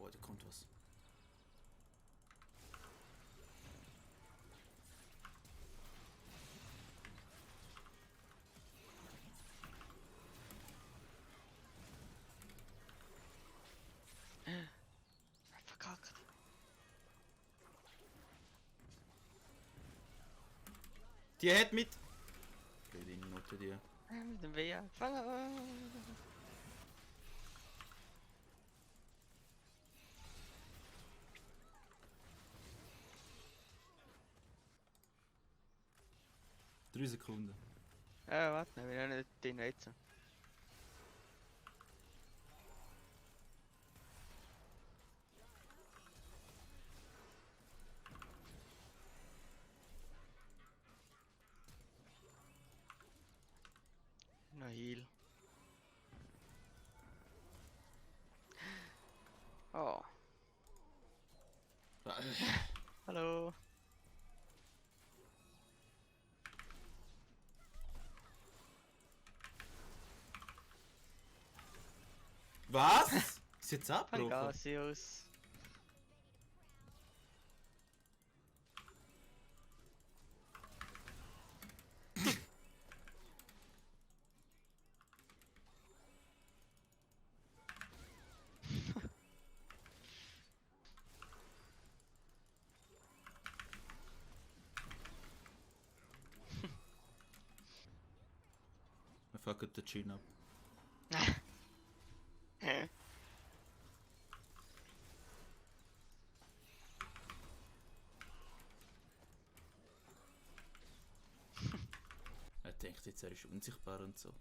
Oh, da kommt was. Verkackt. Die hat mit. Blöde Note die. Mit dem W fangen. 3 Sekunden. Warte, wir will ja nicht den jetzt. Na Heal. Oh. Hallo. Was? Ist jetzt abgebrochen? Pangasius. Wir fucken den Chin ab. Er denkt jetzt, er ist unsichtbar und so.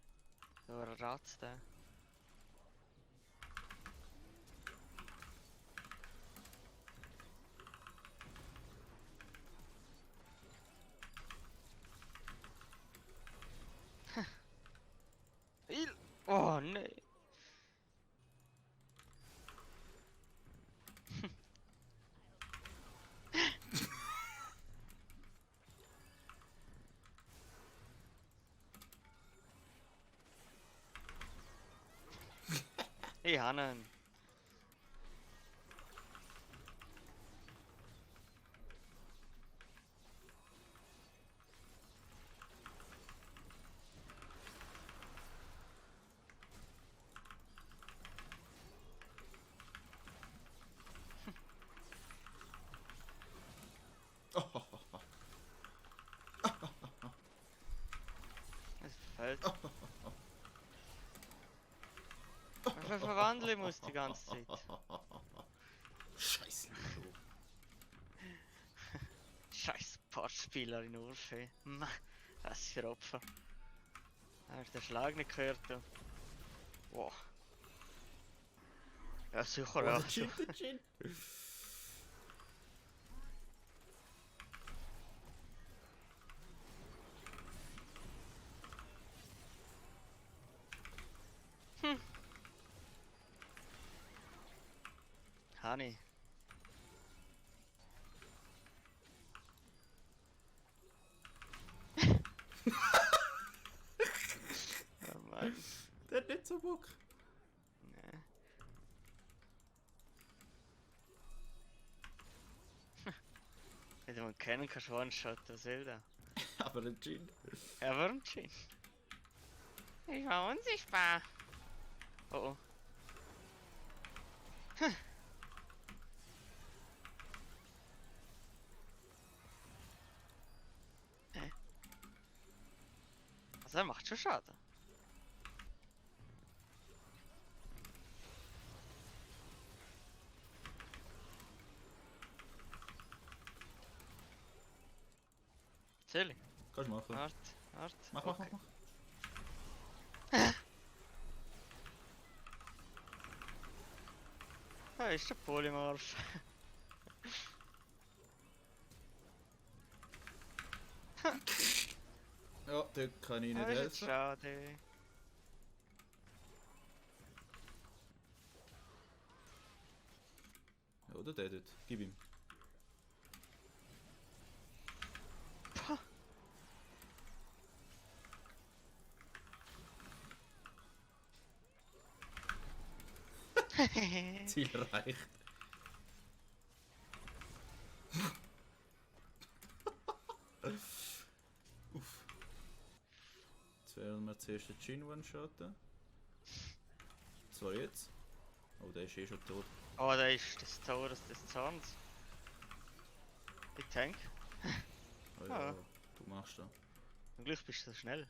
So ein Ratz da. Heal! Oh nee. Ich habe ihn. Es fällt. Ich verwandeln muss die ganze Zeit. Scheiße, Lilo. Scheiß Partspieler in Urfe. Was für Opfer. Habe ich den Schlag nicht gehört? Du? Wow. Ja, sicher, Oh, ja. der Chin, der Chin. Hani. Oh Mann. Der hat nicht so Bock. Nee. Wenn du mal kennen kannst, One-Shot, was soll der? Aber der Chin. Ja, warum Chin? Ich war unsichtbar. Oh oh. Also er macht schon Schaden. Zähle. Kannst du machen. Warte, warte. Mach, Okay. mach. Da ist der Polymorph. Ja, dort kann ich nicht Das ist jetzt helfen. schade. Ja, oder der dort. Gib ihm. Ziel erreicht. Uff. Jetzt werden wir zuerst den Jin one-shotten. Zwar jetzt. Oh, der ist eh schon tot. Oh, da ist das Tor des Zorns. Ich tank. Oh ja, Ah. du machst das. Zum Glück bist du so schnell.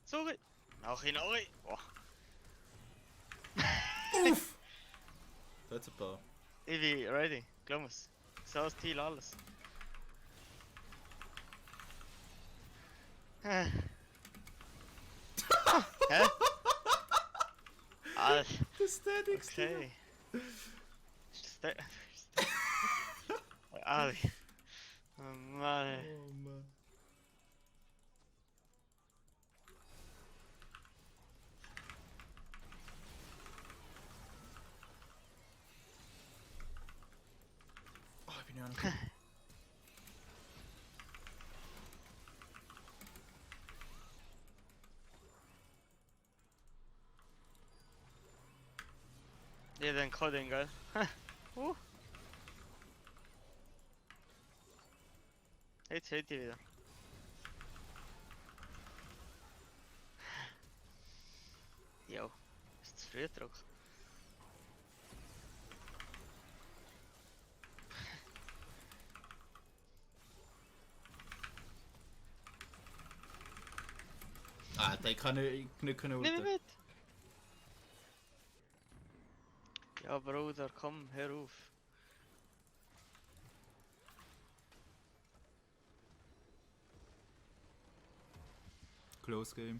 Sorry. Nachhinein. Oh. Uff! Da hat's ein paar. Ich bin ready. Glaub mir's. So das Ziel alles. Hä? Ah, Das Statics, okay. Ist das der? Ah, oh Mann. Oh Mann. Oh, ich bin ja noch. Ja, den Coding, gell? Jetzt hört ihr wieder. Jo, ist zu früh Druck. Ah, den kann ich nicht können Nimm ulten. mich mit! Ja, Bruder, komm, hör auf. Close Game.